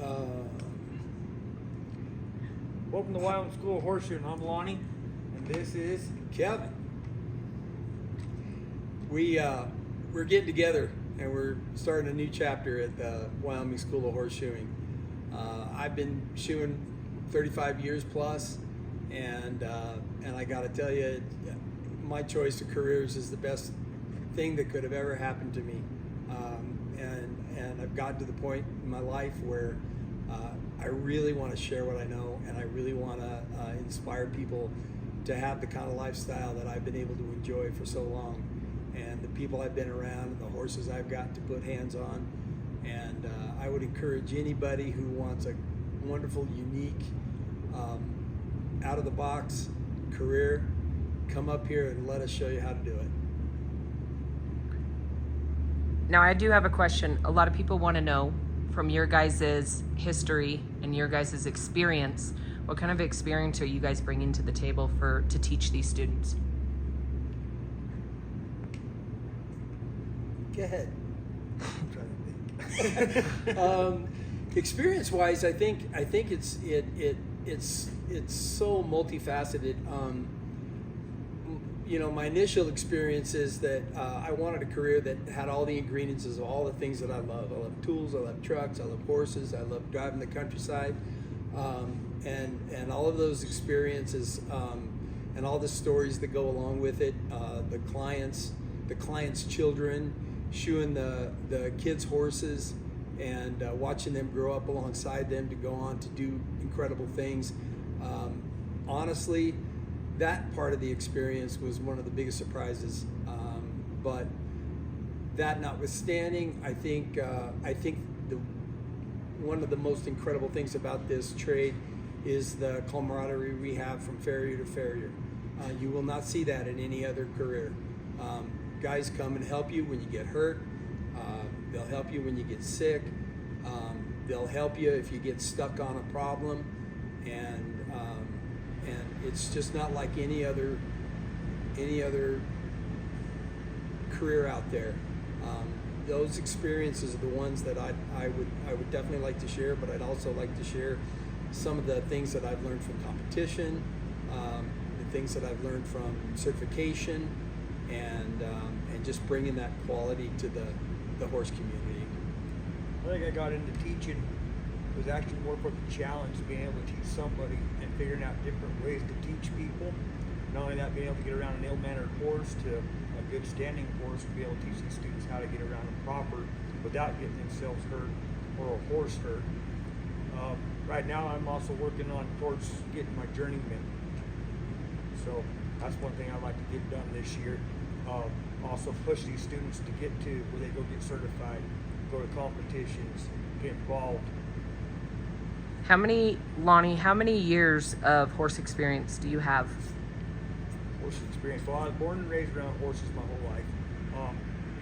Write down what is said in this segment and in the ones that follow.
Welcome to Wyoming School of Horseshoeing. I'm Lonnie, and this is Kevin. We're getting together and we're starting a new chapter at the Wyoming School of Horseshoeing. I've been shoeing 35 years plus, and I got to tell you, my choice of careers is the best thing that could have ever happened to me. And I've gotten to the point in my life where I really want to share what I know, and I really want to inspire people to have the kind of lifestyle that I've been able to enjoy for so long, and the people I've been around, and the horses I've got to put hands on. And I would encourage anybody who wants a wonderful, unique, out-of-the-box career, come up here and let us show you how to do it. Now, I do have a question. A lot of people want to know, from your guys' history and your guys' experience, what kind of experience are you guys bringing to the table to teach these students? Go ahead. I'm trying to think. Experience-wise, I think it's so multifaceted. You know, my initial experience is that I wanted a career that had all the ingredients of all the things that I love. I love tools, I love trucks, I love horses, I love driving the countryside, and all of those experiences and all the stories that go along with it. The clients' children, shoeing the kids' horses, and watching them grow up alongside them to go on to do incredible things. Honestly, that part of the experience was one of the biggest surprises. But that notwithstanding, I think one of the most incredible things about this trade is the camaraderie we have from farrier to farrier. You will not see that in any other career. Guys come and help you when you get hurt. They'll help you when you get sick. They'll help you if you get stuck on a problem, and it's just not like any other career out there. Those experiences are the ones that I would definitely like to share, but I'd also like to share some of the things that I've learned from competition, the things that I've learned from certification, and just bringing that quality to the horse community. I think I got into teaching was actually more for the challenge of being able to teach somebody and figuring out different ways to teach people. Not only that, being able to get around an ill-mannered horse to a good standing horse, to be able to teach these students how to get around them proper without getting themselves hurt or a horse hurt. Right now I'm also working on towards getting my journeyman. So that's one thing I'd like to get done this year. Also push these students to get to where they go get certified, go to competitions, get involved. Lonnie, how many years of horse experience do you have? Horse experience. Well, I was born and raised around horses my whole life.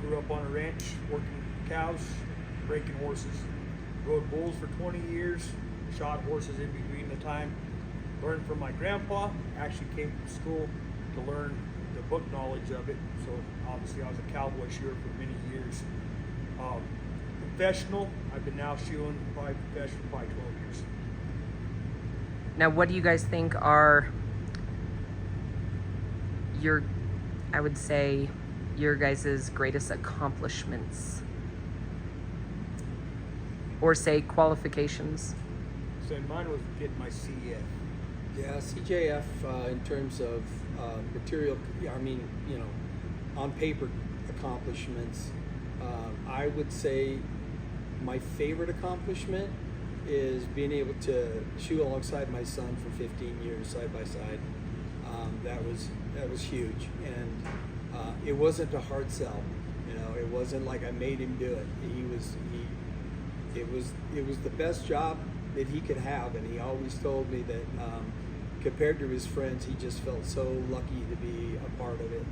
Grew up on a ranch, working cows, breaking horses. Rode bulls for 20 years, shot horses in between the time. Learned from my grandpa, actually came to school to learn the book knowledge of it. So obviously I was a cowboy shoer for many years. Professional, I've been now shoeing probably professional for 12 years. Now, what do you guys think are your guys' greatest accomplishments? Or say qualifications? So mine was getting my CF. Yeah, CJF in terms of material, on paper accomplishments, I would say my favorite accomplishment is being able to shoe alongside my son for 15 years side by side. That was huge, and it wasn't a hard sell. It wasn't like I made him do it. It was the best job that he could have, and he always told me that compared to his friends, he just felt so lucky to be a part of it.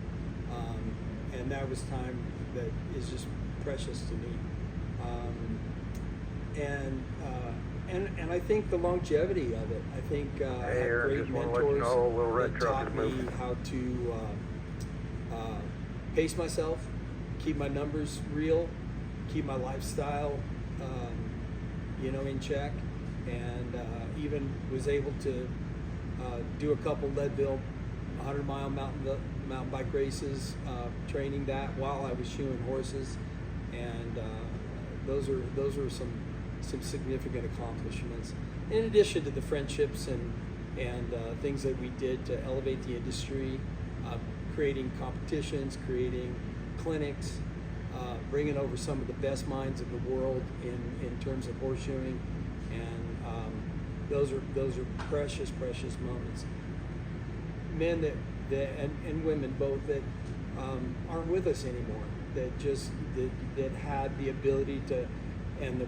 And that was time that is just precious to me. And I think the longevity of it. I think I had great mentors that taught me how to pace myself, keep my numbers real, keep my lifestyle in check, and even was able to do a couple Leadville 100-mile mountain bike races, training that while I was shoeing horses, and those are some significant accomplishments. In addition to the friendships and things that we did to elevate the industry, creating competitions, creating clinics, bringing over some of the best minds of the world in terms of horseshoeing, and those are precious moments. Men and women both that aren't with us anymore, that had the ability to and the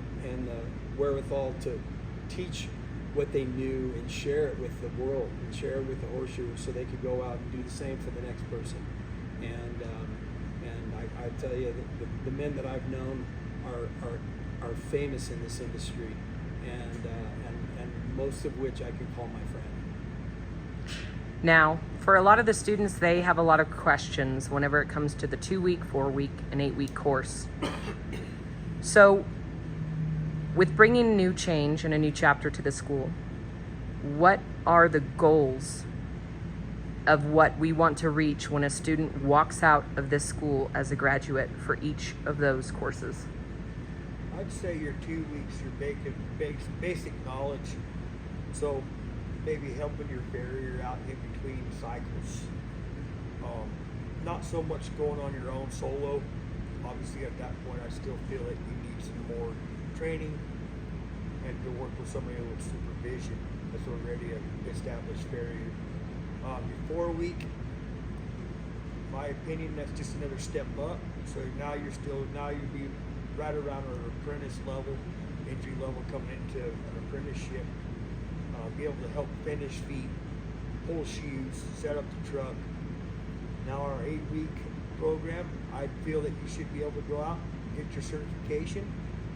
wherewithal to teach what they knew and share it with the world and share it with the horseshoers, so they could go out and do the same for the next person. And I tell you, the men that I've known are famous in this industry, and most of which I can call my friend. Now, for a lot of the students, they have a lot of questions whenever it comes to the 2-week, 4-week, and 8-week course. So, with bringing new change and a new chapter to the school, what are the goals of what we want to reach when a student walks out of this school as a graduate for each of those courses? I'd say your 2 weeks, your basic knowledge. So maybe helping your farrier out in between cycles. Not so much going on your own solo. Obviously at that point I still feel like you need some more training and to work with somebody with supervision that's already an established farrier. Your 4-week, my opinion, that's just another step up. So now you'd be right around an apprentice level, entry level, coming into an apprenticeship. Be able to help finish feet, pull shoes, set up the truck. Now our 8-week program, I feel that you should be able to go out, get your certification,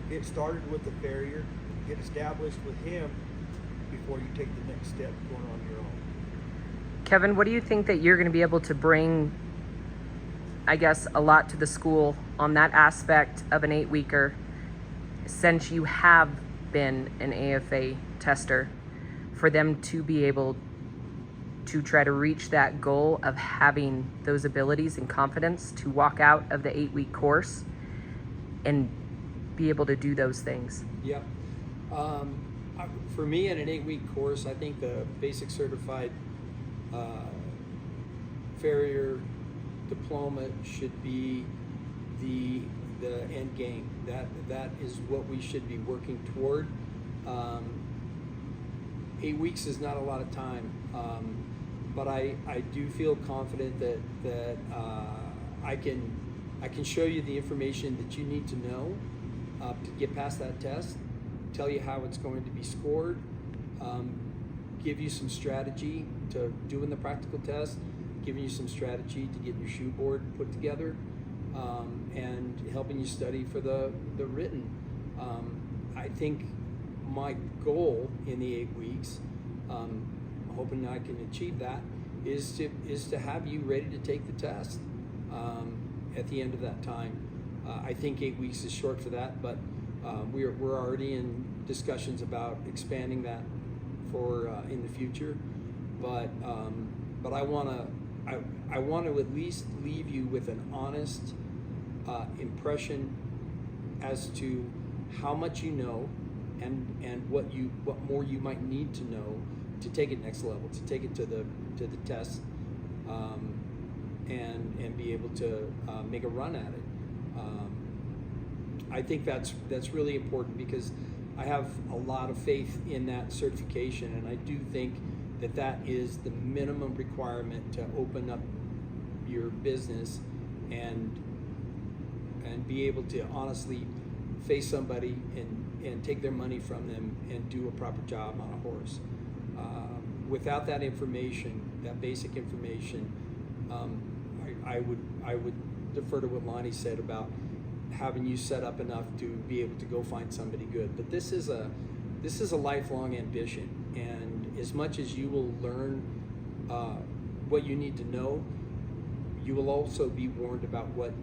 get started with the farrier, get established with him before you take the next step going on your own. Kevin, what do you think that you're going to be able to bring, I guess, a lot to the school on that aspect of an 8-weeker, since you have been an AFA tester, for them to be able to try to reach that goal of having those abilities and confidence to walk out of the 8-week course and be able to do those things? Yep. For me, in an 8-week course, I think the basic certified farrier diploma should be the end game. That is what we should be working toward. 8 weeks is not a lot of time, but I do feel confident that I can show you the information that you need to know to get past that test, tell you how it's going to be scored, give you some strategy to doing the practical test, giving you some strategy to get your shoe board put together, and helping you study for the written. I think my goal in the 8 weeks, hoping I can achieve that, is to have you ready to take the test at the end of that time. I think 8 weeks is short for that, but we're already in discussions about expanding that for in the future. But I want to at least leave you with an honest impression as to how much you know and what more you might need to know to take it next level, to take it to the test, and be able to make a run at it. I think that's really important, because I have a lot of faith in that certification, and I do think that is the minimum requirement to open up your business and be able to honestly face somebody and take their money from them and do a proper job on a horse. Without that information, that basic information, I would defer to what Lonnie said about having you set up enough to be able to go find somebody good. But this is a lifelong ambition, and as much as you will learn what you need to know, you will also be warned about what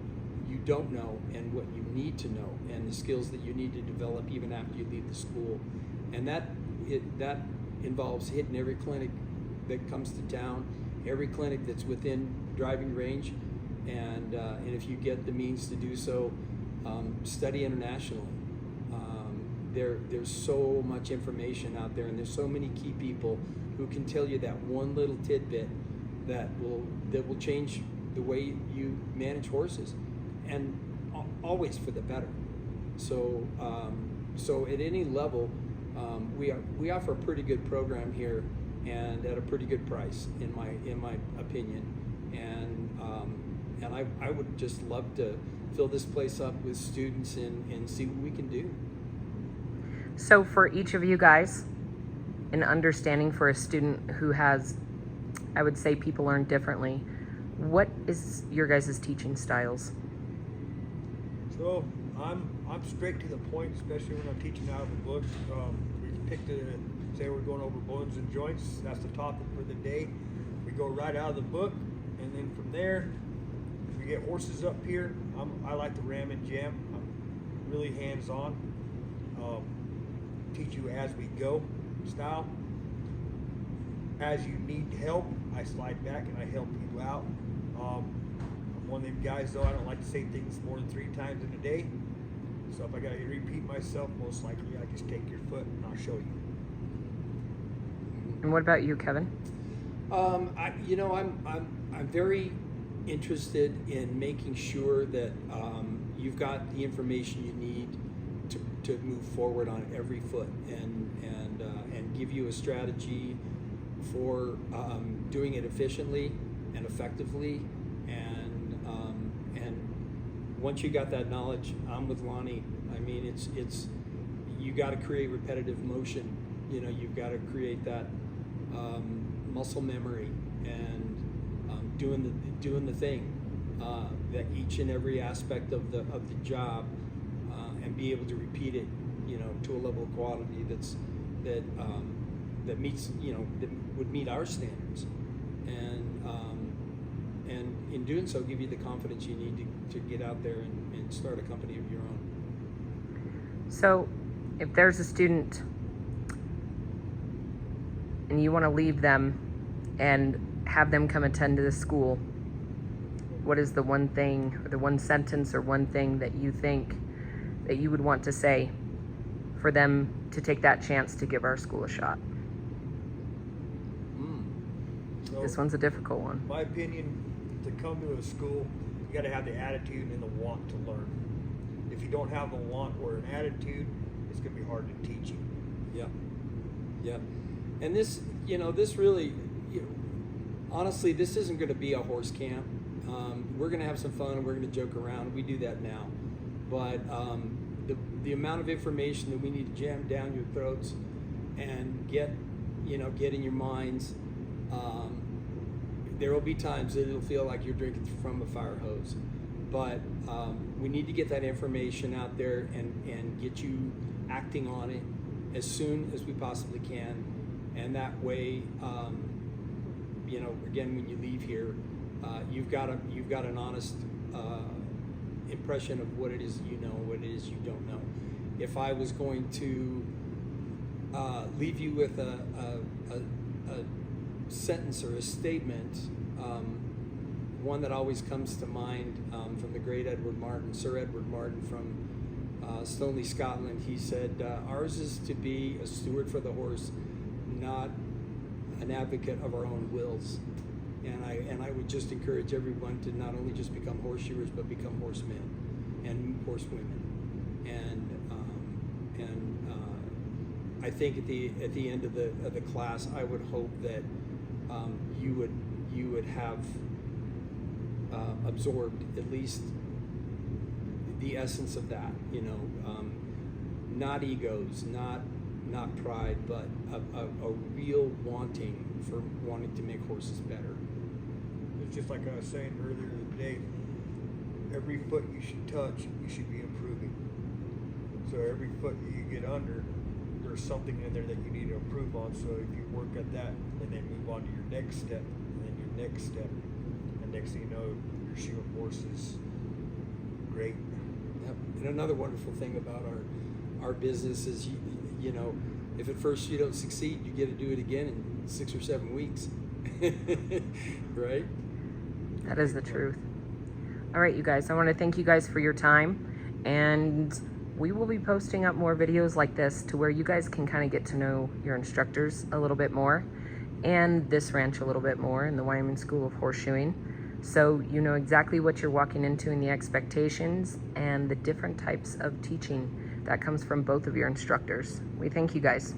you don't know and what you need to know, and the skills that you need to develop even after you leave the school. And that involves hitting every clinic that comes to town, every clinic that's within driving range, and if you get the means to do so, study internationally. There's so much information out there, and there's so many key people who can tell you that one little tidbit that will change the way you manage horses, and always for the better. So at any level, we offer a pretty good program here, and at a pretty good price, in my opinion. And I would just love to fill this place up with students and see what we can do. So for each of you guys, an understanding for a student who has, I would say people learn differently, what is your guys' teaching styles? So I'm straight to the point, especially when I'm teaching out of a book. We picked say we're going over bones and joints. That's the topic for the day. We go right out of the book, and then from there, we get horses up here. I like to ram and jam. I'm really hands-on. Teach you as we go style. As you need help, I slide back and I help you out. I'm one of them guys, though, I don't like to say things more than 3 times in a day. So if I gotta repeat myself, most likely I just take your foot and I'll show you. And what about you, Kevin? I'm very interested in making sure that you've got the information you need to move forward on every foot, and give you a strategy for doing it efficiently and effectively. And once you got that knowledge, I'm with Lonnie. I mean, it's you got to create repetitive motion. You know, you've got to create that muscle memory and doing the thing that each and every aspect of the job, and be able to repeat it, you know, to a level of quality that meets, you know, that would meet our standards, and in doing so, give you the confidence you need to get out there and start a company of your own. So if there's a student and you want to leave them and have them come attend to the school, what is the one thing, or the one sentence or one thing that you think that you would want to say for them to take that chance to give our school a shot? So, this one's a difficult one. My opinion, to come to a school, you got to have the attitude and the want to learn. If you don't have the want or an attitude, it's going to be hard to teach you. Yep. And this, you know, this really, you know, honestly, this isn't going to be a horse camp. We're going to have some fun and we're going to joke around. We do that now. But the amount of information that we need to jam down your throats and get in your minds, there will be times that it'll feel like you're drinking from a fire hose. But we need to get that information out there and get you acting on it as soon as we possibly can. And that way, you know, again, when you leave here, you've got an honest impression of what it is you know, what it is you don't know. If I was going to leave you with a sentence or a statement, one that always comes to mind from the great Sir Edward Martin from Stoneleigh, Scotland, he said, ours is to be a steward for the horse, not an advocate of our own wills. And I would just encourage everyone to not only just become horseshoers, but become horsemen and horsewomen. And I think at the end of the class, I would hope that you would have absorbed at least the essence of that. You know, not egos, not pride, but a real wanting to make horses better. It's just like I was saying earlier today, every foot you should touch, you should be improving. So every foot that you get under, there's something in there that you need to improve on. So if you work at that and then move on to your next step, and then your next step, and next thing you know, you're shoeing horses great. Yep. And another wonderful thing about our business is, you know, if at first you don't succeed, you get to do it again in 6 or 7 weeks. Right? That is the truth. All right, you guys, I want to thank you guys for your time, and we will be posting up more videos like this to where you guys can kind of get to know your instructors a little bit more and this ranch a little bit more in the Wyoming School of Horseshoeing, so you know exactly what you're walking into and the expectations and the different types of teaching that comes from both of your instructors. We thank you guys.